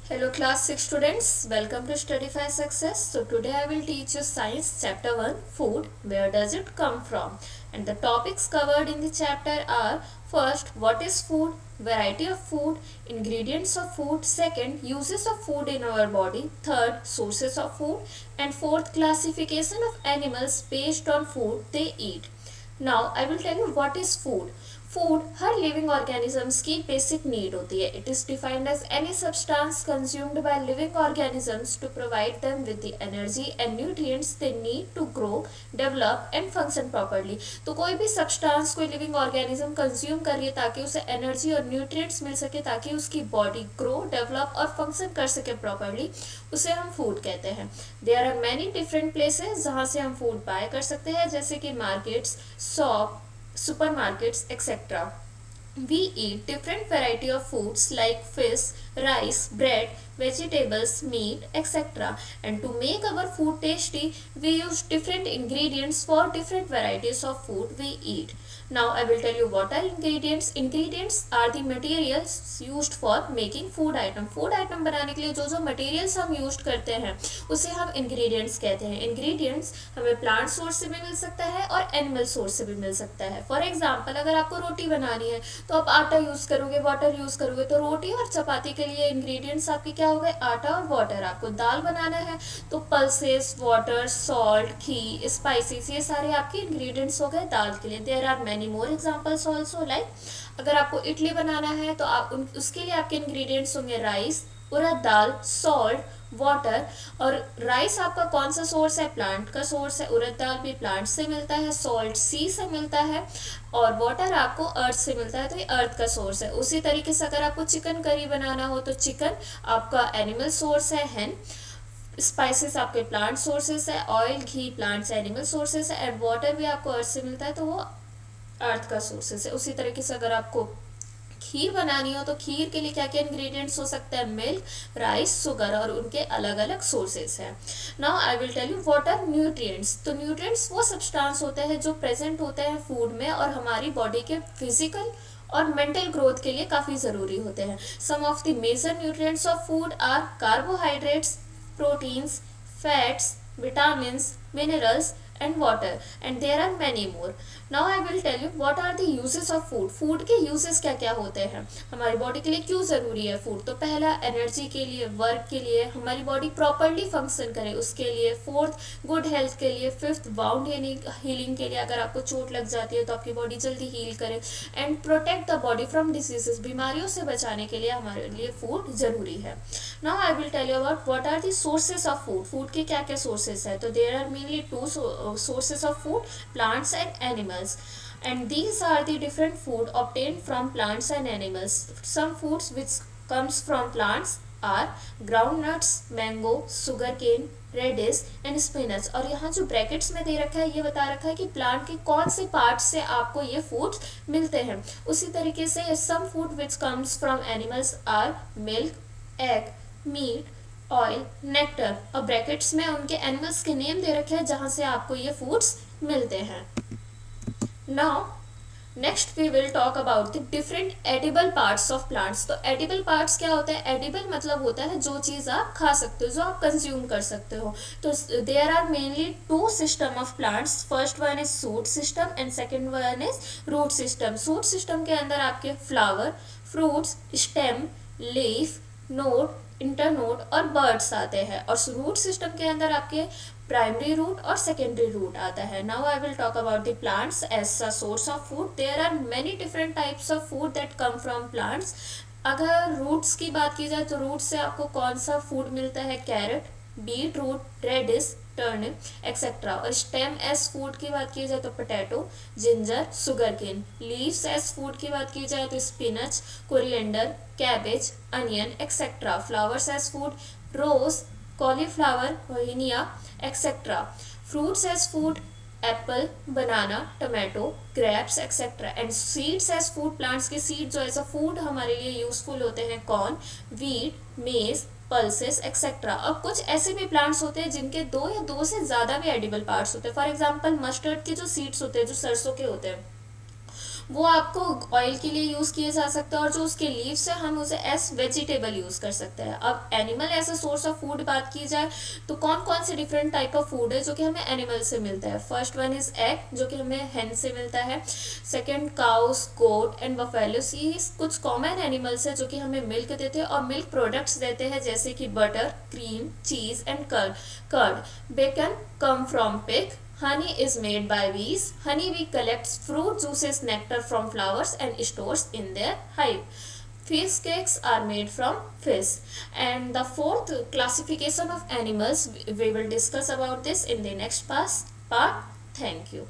Hello class 6 students, welcome to Studify Success. So today I will teach you Science Chapter 1 Food, where does it come from? And the topics covered in the chapter are: first, what is food, variety of food, ingredients of food, second, uses of food in our body, third, sources of food, and fourth, classification of animals based on food they eat. Now I will tell you what is food. Food हर living organisms की basic need होती है. It is defined as any substance consumed by living organisms to provide them with the energy and nutrients they need to grow, develop and function properly. तो कोई भी substance कोई living organism consume करिए ताकि उसे energy और nutrients मिल सके, ताकि उसकी बॉडी ग्रो, डेवलप और फंक्शन कर सके प्रॉपर्ली, उसे हम फूड कहते हैं. There are many different places जहाँ से हम फूड बाय कर सकते हैं, जैसे कि markets, shop, supermarkets, etc. We eat different variety of foods like fish, rice, bread, vegetables, meat, etc. And to make our food tasty, we use different ingredients for different varieties of food we eat. Now I will tell you what are ingredients. Ingredients are the materials used for making food item. Food item बनाने के लिए जो जो materials हम use करते हैं उसे हम ingredients कहते हैं. Ingredients हमें plant source से भी मिल सकता है और animal source से भी मिल सकता है. For example, अगर आपको रोटी बनानी है तो आप आटा यूज करोगे, वाटर यूज करोगे, तो रोटी और चपाती के लिए इंग्रेडिएंट्स आपके क्या हो गए? आटा और वाटर. आपको दाल बनाना है तो pulses, water, salt, ghee, spices, ये सारे आपके इंग्रेडिएंट्स हो गए दाल के लिए. There are many more examples also. Like अगर आपको इडली बनाना है तो आप उसके लिए आपके इंग्रेडिएंट्स होंगे राइस, उड़द दाल, सॉल्ट, वाटर. और राइस आपका कौन सा सोर्स है? प्लांट का सोर्स है. उड़द दाल भी प्लांट से मिलता है, सॉल्ट सी से मिलता है और वाटर आपको अर्थ से मिलता है, तो ये अर्थ का सोर्स है. उसी तरीके से अगर आपको चिकन करी बनाना हो तो चिकन आपका एनिमल सोर्स है, हेन. स्पाइसेस आपके प्लांट सोर्सेस है, ऑयल, घी प्लांट से एनिमल सोर्सेस है, एंड वाटर भी आपको अर्थ से मिलता है, तो वो अर्थ का सोर्सेस है. उसी तरीके से अगर आपको खीर बनानी हो तो खीर के लिए क्या क्या इंग्रेडिएंट्स हो सकते हैं? मिल्क, राइस, शुगर, और उनके अलग अलग सोर्सेस हैं. Now I will tell you what are nutrients. तो न्यूट्रिएंट्स वो सब्सटेंस होते हैं जो प्रेजेंट होते हैं फूड में और हमारी बॉडी के फिजिकल और मेंटल ग्रोथ के लिए काफ़ी ज़रूरी होते हैं. Some of the major nutrients of food are carbohydrates, proteins, fats, vitamins, minerals and water, and there are many more. Now I will tell you what are the uses of food. Food के uses क्या क्या होते हैं, हमारी body के लिए क्यों ज़रूरी है फूड? तो पहला, एनर्जी के लिए, वर्क के लिए, हमारी बॉडी प्रॉपरली फंक्शन करे उसके लिए. फोर्थ, गुड हेल्थ के लिए. फिफ्थ, बाउंड हीलिंग के लिए, अगर आपको चोट लग जाती है तो आपकी बॉडी जल्दी हील करे. And protect the body from diseases, बीमारियों से बचाने के लिए हमारे लिए फूड ज़रूरी है. Now I will tell you about what are the sources of food. Food के क्या क्या सोर्सेज है? तो there are mainly two sources of food, plants and animals, and these are the different food obtained from plants and animals. Some foods which comes from plants are groundnuts, mango, sugarcane, radish and spinach. और यहाँ जो brackets में दे रखा है ये बता रखा है कि प्लांट के कौन से पार्ट से आपको ये फूड्स मिलते हैं. उसी तरीके से some food which comes from animals are milk, egg, meat, oil, nectar. और ब्रैकेट्स में उनके एनिमल्स के नेम दे रखे हैं जहाँ से आपको ये फूड्स मिलते हैं. Now next we will talk about the different edible parts of plants. तो एडिबल पार्ट्स क्या होता है? एडिबल मतलब होता है जो चीज़ आप खा सकते हो, जो आप कंज्यूम कर सकते हो. तो there are mainly two system of plants. First one is shoot system and second one is root system. Shoot system के अंदर आपके flower, fruits, stem, leaf, node, internode और बर्ड्स आते हैं. और रूट सिस्टम के अंदर आपके प्राइमरी रूट और सेकेंडरी रूट आता है. Now I will talk about the plants as a source of food. There are many different types of food that come from plants. अगर रूट्स की बात की जाए तो रूट से आपको कौन सा फूड मिलता है? Carrot, beetroot, radish, turnip etcetera. और स्टेम एज फूड की बात की जाए तो potato, ginger, sugarcane. Leaves as food की बात की जाए तो spinach, coriander, cabbage, onion etcetera. Flowers as food, rose, cauliflower, वहीनिया etcetera. Fruits as food, apple, banana, tomato, grapes etcetera. And seeds as food, plants के seed जो as a food हमारे लिए यूजफुल होते हैं, कॉर्न, वीट, मेज, pulses etcetera. अब कुछ ऐसे भी प्लांट्स होते हैं जिनके दो या दो से ज़्यादा भी एडिबल पार्ट्स होते हैं. फॉर एग्जाम्पल मस्टर्ड के जो सीड्स होते हैं, जो सरसों के होते हैं, वो आपको ऑयल के लिए यूज़ किए जा सकते हैं, और जो उसके लीव्स है हम उसे एज वेजिटेबल यूज़ कर सकते हैं। अब animal as a source of food बात की जाए तो कौन कौन से डिफरेंट टाइप ऑफ फूड है जो कि हमें एनिमल से मिलता है। फर्स्ट वन इज एग, जो कि हमें हेन से मिलता है। Second cows, goat and buffaloes, ये कुछ कॉमन एनिमल्स है जो कि हमें मिल्क देते हैं और मिल्क प्रोडक्ट्स देते हैं, जैसे कि butter, cream, cheese and curd. Bacon come from pig. Honey is made by bees. Honeybee collects fruit juices, nectar from flowers and stores in their hive. Fish cakes are made from fish. And the fourth classification of animals, we will discuss about this in the next part. Thank you.